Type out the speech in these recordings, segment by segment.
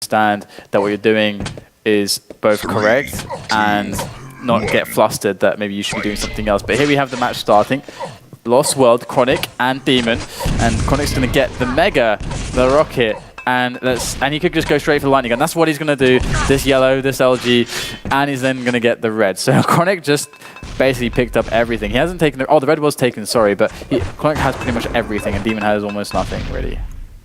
understand that what you're doing is both correct and not get flustered that maybe you should be doing something else. But here we have the match starting. Lost World, kRonic, and dem0n. And kRonic's going to get the Mega, the Rocket, and he could just go straight for the lightning gun. That's what he's going to do. This yellow, this LG, and he's then going to get the red. So kRonic just basically picked up everything. He hasn't taken the red was taken, sorry, but kRonic has pretty much everything, and dem0n has almost nothing, really.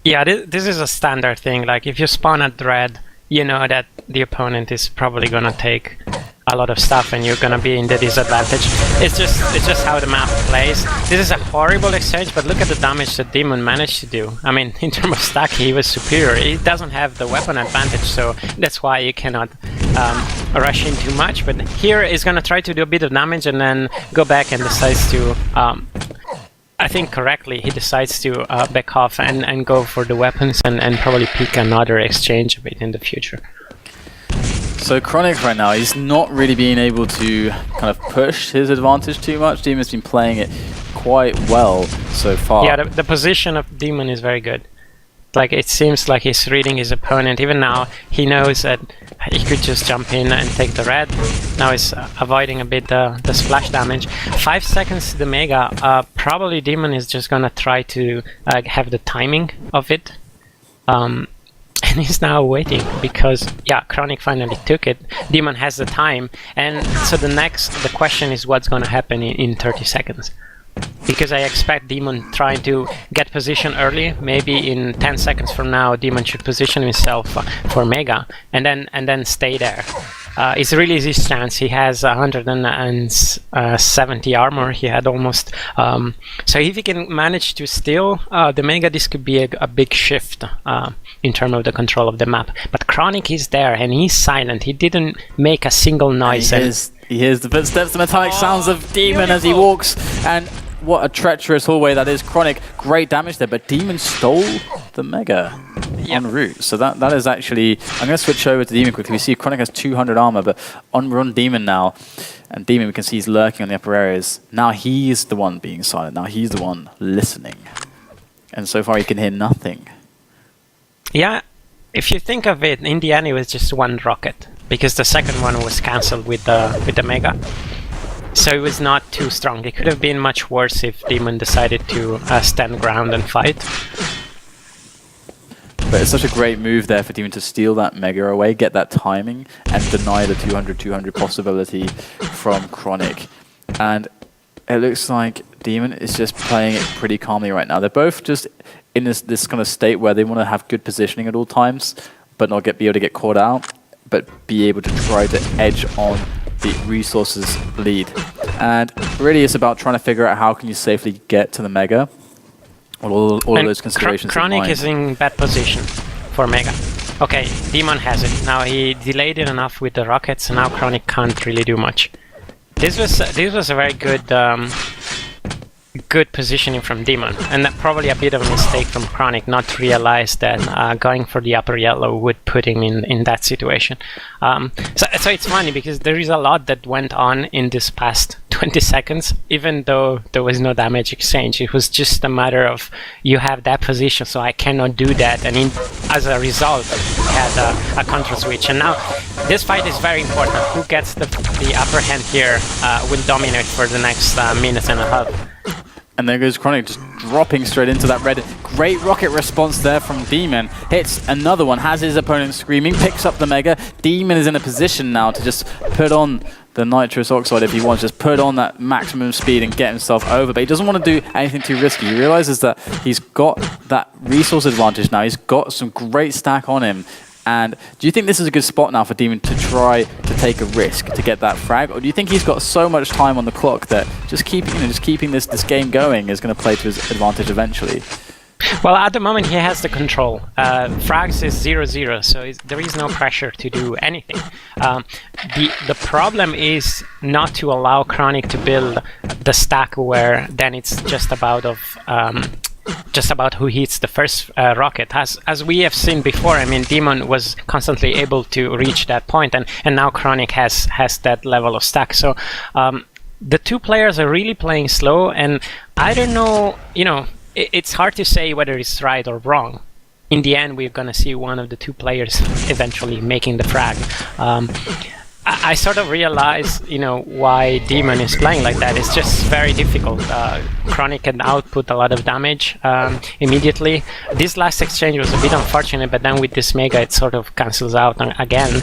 Yeah, this is a standard thing. Like, if you spawn at red, you know that the opponent is probably going to take a lot of stuff and you're gonna be in the disadvantage. It's just how the map plays. This is a horrible exchange, but look at the damage that dem0n managed to do. I mean, in terms of stack, he was superior. He doesn't have the weapon advantage, so that's why you cannot rush in too much. But here he's gonna try to do a bit of damage and then go back and decides to, I think correctly, he decides to back off and go for the weapons and probably pick another exchange a bit in the future. So kRonic right now, he's not really being able to kind of push his advantage too much. dem0n's been playing it quite well so far. Yeah, the position of dem0n is very good. Like, it seems like he's reading his opponent. Even now, he knows that he could just jump in and take the red. Now he's avoiding a bit the splash damage. 5 seconds to the Mega. Probably dem0n is just gonna try to have the timing of it. And he's now waiting because, yeah, kRonic finally took it. dem0n has the time, and so the question is what's going to happen in 30 seconds. Because I expect dem0n trying to get position early. Maybe in 10 seconds from now, dem0n should position himself for Mega and then stay there. It's really his chance. He has 170 armor. He had almost. So if he can manage to steal the Mega, this could be a big shift in terms of the control of the map. But kRonic is there and he's silent. He didn't make a single noise. He hears the footsteps, the metallic sounds of dem0n as he walks, and what a treacherous hallway that is. kRonic, great damage there, but dem0n stole the Mega en route. So that is actually... I'm going to switch over to dem0n quickly. We see kRonic has 200 armor, but we're on dem0n now, and dem0n, we can see he's lurking on the upper areas. Now he's the one being silent. Now he's the one listening. And so far he can hear nothing. Yeah, if you think of it, in the end it was just one rocket, because the second one was cancelled with the Mega. So it was not too strong. It could have been much worse if dem0n decided to stand ground and fight. But it's such a great move there for dem0n to steal that Mega away, get that timing, and deny the 200-200 possibility from kRonic. And it looks like dem0n is just playing it pretty calmly right now. They're both just in this kind of state where they want to have good positioning at all times, but not be able to get caught out, but be able to try to edge on the resources lead. And really it's about trying to figure out how can you safely get to the Mega. All of those considerations. kRonic is in bad position for Mega. Okay, dem0n has it. Now he delayed it enough with the rockets, and now kRonic can't really do much. This was a very good positioning from dem0n, and probably a bit of a mistake from kRonic not to realize that going for the upper yellow would put him in that situation. So it's funny because there is a lot that went on in this past 20 seconds, even though there was no damage exchange. It was just a matter of you have that position, so I cannot do that, and as a result, we had a counter switch. And now this fight is very important. Who gets the upper hand here will dominate for the next minute and a half. And there goes kRonic, just dropping straight into that red. Great rocket response there from dem0n. Hits another one, has his opponent screaming, picks up the Mega. dem0n is in a position now to just put on the nitrous oxide if he wants, just put on that maximum speed and get himself over. But he doesn't want to do anything too risky. He realizes that he's got that resource advantage now. He's got some great stack on him. And do you think this is a good spot now for dem0n to try to take a risk to get that frag? Or do you think he's got so much time on the clock that just keeping this game going is going to play to his advantage eventually? Well, at the moment he has the control. Frags is 0-0, so there is no pressure to do anything. The problem is not to allow kRonic to build the stack where then it's just about who hits the first rocket. As we have seen before, I mean, dem0n was constantly able to reach that point, and now kRonic has that level of stack. So the two players are really playing slow, and I don't know, it's hard to say whether it's right or wrong. in the end, we're gonna see one of the two players eventually making the frag. I sort of realize, why dem0n is playing like that. It's just very difficult. kRonic can output a lot of damage immediately. This last exchange was a bit unfortunate, but then with this Mega, it sort of cancels out again.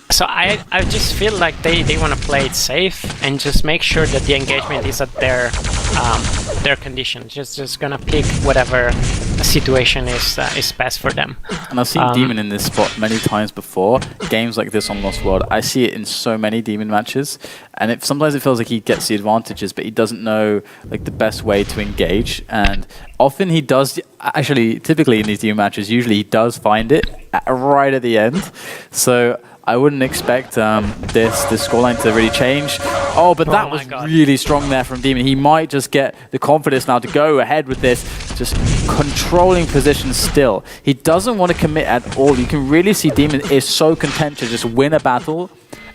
So I just feel like they want to play it safe and just make sure that the engagement is at their conditions. Just gonna pick whatever situation is best for them. And I've seen dem0n in this spot many times before. Games like this on Lost World, I see it in so many dem0n matches, and sometimes it feels like he gets the advantages, but he doesn't know like the best way to engage. And often he does. Actually, typically in these dem0n matches, usually he does find it right at the end. So I wouldn't expect this scoreline to really change. Oh, but that was really strong there from dem0n. He might just get the confidence now to go ahead with this, just controlling position still. He doesn't want to commit at all. You can really see dem0n is so content to just win a battle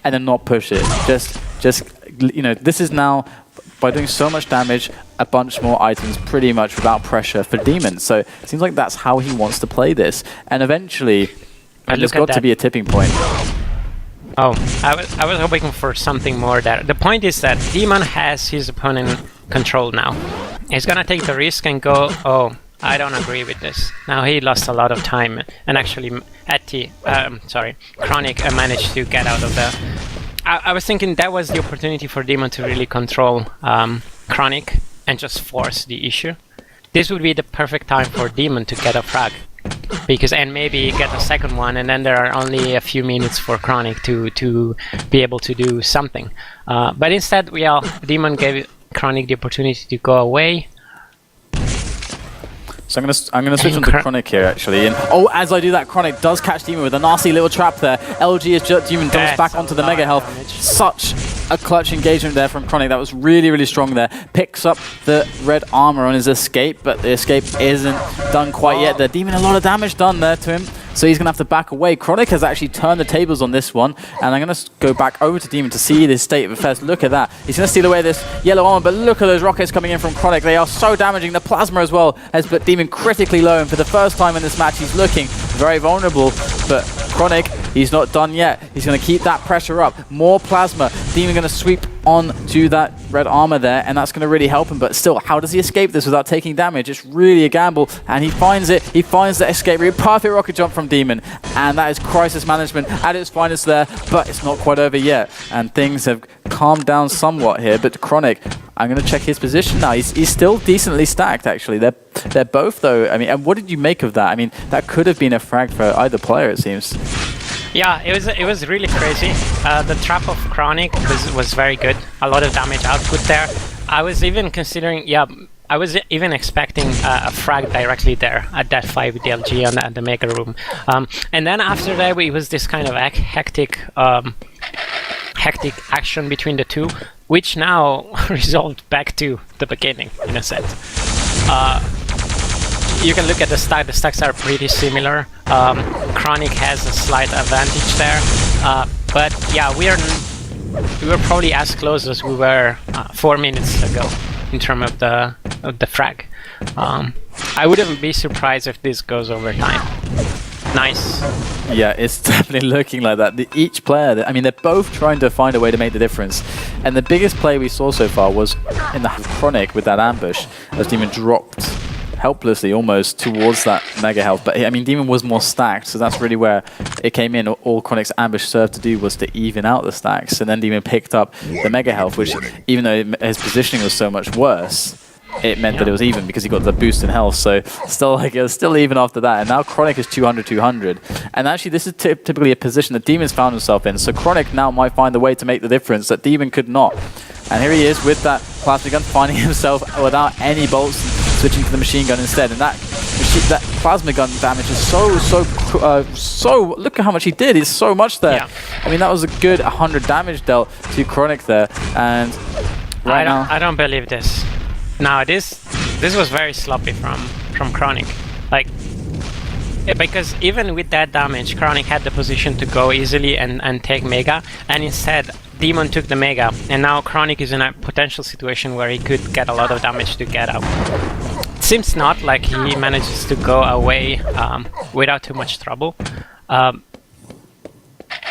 and then not push it. Just this is now, by doing so much damage, a bunch more items pretty much without pressure for dem0n. So it seems like that's how he wants to play this. And eventually, there's got to be a tipping point. Oh, I was hoping for something more there. The point is that dem0n has his opponent controlled now. He's gonna take the risk and go, oh, I don't agree with this. Now he lost a lot of time, and actually kRonic managed to get out of the... I was thinking that was the opportunity for dem0n to really control kRonic and just force the issue. This would be the perfect time for dem0n to get a frag. And maybe get a second one, and then there are only a few minutes for kRonic to be able to do something. But instead, dem0n gave kRonic the opportunity to go away. So I'm gonna switch on to kRonic here actually, and as I do that, kRonic does catch dem0n with a nasty little trap there. LG as dem0n dumps back onto the mega health. Such a clutch engagement there from kRonic. That was really, really strong there. Picks up the red armor on his escape, but the escape isn't done quite yet. There, dem0n a lot of damage done there to him. So he's going to have to back away. kRonic has actually turned the tables on this one. And I'm going to go back over to dem0n to see this state of affairs. Look at that. He's going to steal away this yellow armor, but look at those rockets coming in from kRonic. They are so damaging. The plasma as well has put dem0n critically low. And for the first time in this match, he's looking very vulnerable. But kRonic, he's not done yet. He's going to keep that pressure up. More plasma. dem0n going to sweep on to that red armor there, and that's going to really help him. But still, how does he escape this without taking damage? It's really a gamble, and he finds it. He finds the escape route. Perfect rocket jump from dem0n, and that is crisis management at its finest there, but it's not quite over yet, and things have calmed down somewhat here. But kRonic, I'm going to check his position now. He's still decently stacked, actually. They're both, though. I mean, and what did you make of that? I mean, that could have been a frag for either player, it seems. Yeah, it was really crazy. The trap of kRonic was very good. A lot of damage output there. I was even considering, I was even expecting a frag directly there at that fight with the LG and the Mega Room. And then after that, it was this kind of hectic action between the two, which now resolved back to the beginning, in a sense. You can look at the stack. The stacks are pretty similar. kRonic has a slight advantage there, but yeah, we were probably as close as we were 4 minutes ago in terms of the frag. I wouldn't be surprised if this goes over time. Nice. Yeah, it's definitely looking like that. Each player, I mean, they're both trying to find a way to make the difference. And the biggest play we saw so far was in the kRonic with that ambush, as dem0n dropped helplessly almost towards that mega health. But I mean, dem0n was more stacked, so that's really where it came in. All kRonic's ambush served to do was to even out the stacks, and then dem0n picked up the mega health, which, even though his positioning was so much worse, it meant that it was even because he got the boost in health. So still, like, it was still even after that. And now kRonic is 200-200. And actually, this is typically a position that dem0n's found himself in. So kRonic now might find the way to make the difference that dem0n could not. And here he is with that plasma gun, finding himself without any bolts, switching to the machine gun instead. And that plasma gun damage is so. Look at how much he did. It's so much there. Yeah. I mean, that was a good 100 damage dealt to kRonic there. And I don't believe this. Now this was very sloppy from kRonic, like, because even with that damage, kRonic had the position to go easily and take Mega, and instead dem0n took the Mega, and now kRonic is in a potential situation where he could get a lot of damage to get out. seems not like he manages to go away without too much trouble.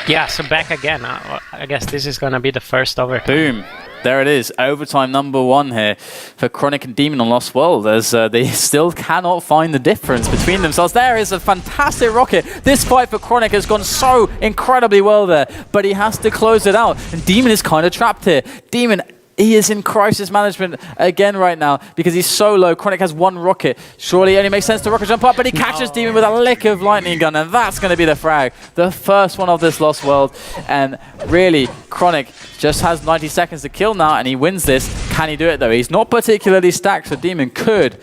Yeah, so back again. I guess this is going to be the first overtime. Boom. There it is. Overtime #1 here for kRonic and dem0n on Lost World, as they still cannot find the difference between themselves. There is a fantastic rocket. This fight for kRonic has gone so incredibly well there, but he has to close it out. And dem0n is kind of trapped here. dem0n, he is in crisis management again right now because he's so low. kRonic has 1 rocket. Surely it only makes sense to rocket jump up, but he catches dem0n with a lick of lightning gun, and that's going to be the frag. The first one of this Lost World. And really, kRonic just has 90 seconds to kill now, and he wins this. Can he do it, though? He's not particularly stacked, so dem0n could,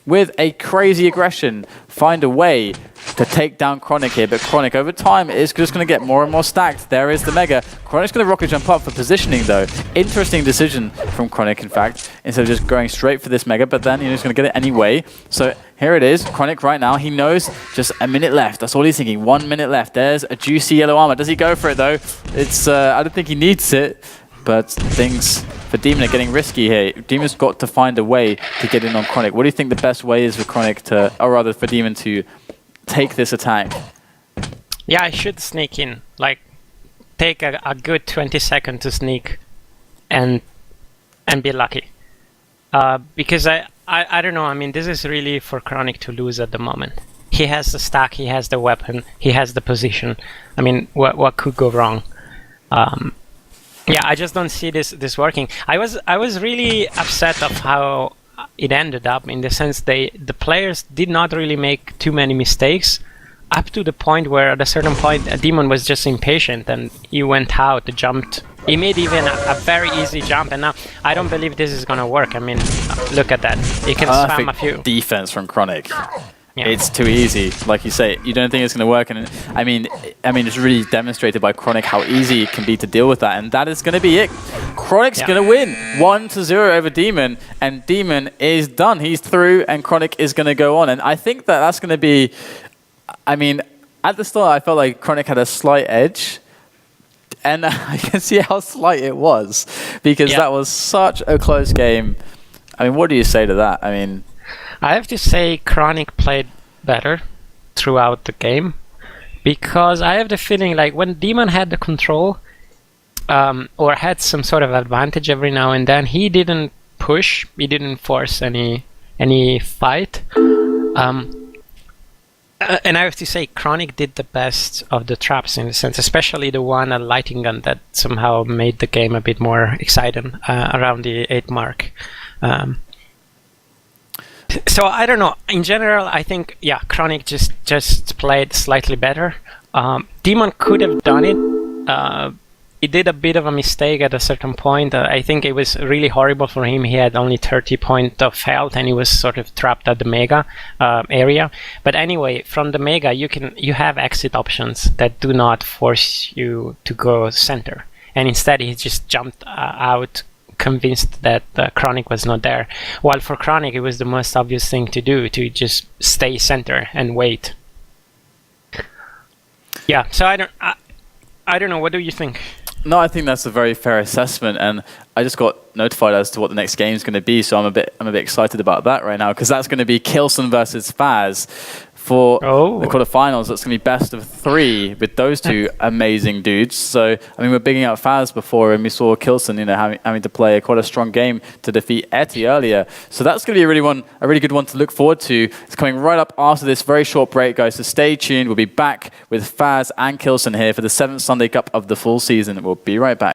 with a crazy aggression, find a way to take down kRonic here. But kRonic, over time, is just going to get more and more stacked. There is the Mega. kRonic's going to rocket jump up for positioning, though. Interesting decision from kRonic, in fact, instead of just going straight for this Mega, but then he's going to get it anyway. So here it is. kRonic right now, he knows just a minute left. That's all he's thinking. 1 minute left. There's a juicy yellow armor. Does he go for it, though? It's I don't think he needs it, but things for dem0n are getting risky here. dem0n's got to find a way to get in on kRonic. What do you think the best way is for kRonic to, or rather for dem0n to take this attack? Yeah, I should sneak in. Like, take a good 20 seconds to sneak and be lucky. Because I don't know, I mean, this is really for kRonic to lose at the moment. He has the stack, he has the weapon, he has the position. I mean, what could go wrong? Yeah, I just don't see this working. I was really upset of how it ended up, in the sense the players did not really make too many mistakes, up to the point where at a certain point dem0n was just impatient and he went out, jumped. He made even a very easy jump, and now I don't believe this is gonna work. I mean, look at that. You can spam a few. Defense from kRonic. Yeah. It's too easy, like you say. You don't think it's going to work, and I mean, it's really demonstrated by kRonic how easy it can be to deal with that, and that is going to be it. kRonic's going to win 1-0 over dem0n, and dem0n is done. He's through, and kRonic is going to go on, and I think that that's going to be. I mean, at the start, I felt like kRonic had a slight edge, and I can see how slight it was because that was such a close game. I mean, what do you say to that? I mean, I have to say kRonic played better throughout the game, because I have the feeling like when dem0n had the control or had some sort of advantage every now and then, he didn't push, he didn't force any fight. And I have to say kRonic did the best of the traps, in a sense, especially the one at lighting gun that somehow made the game a bit more exciting around the 8 mark. So I don't know. In general, I think kRonic just played slightly better. dem0n could have done it. He did a bit of a mistake at a certain point. I think it was really horrible for him. He had only 30 points of health, and he was sort of trapped at the Mega area. But anyway, from the Mega, you have exit options that do not force you to go center, and instead he just jumped out, convinced that kRonic was not there. While for kRonic, it was the most obvious thing to do, to just stay center and wait. Yeah, so I don't know. What do you think? No, I think that's a very fair assessment, and I just got notified as to what the next game is going to be, so I'm a bit excited about that right now, because that's going to be killson versus FAZ for the quarterfinals. That's going to be best of 3 with those two amazing dudes. So I mean, we're bigging out FAZ before, and we saw killson, having to play quite a strong game to defeat Eti earlier. So that's going to be a really good one to look forward to. It's coming right up after this very short break, guys. So stay tuned. We'll be back with FAZ and killson here for the 7th Sunday Cup of the full season. We'll be right back.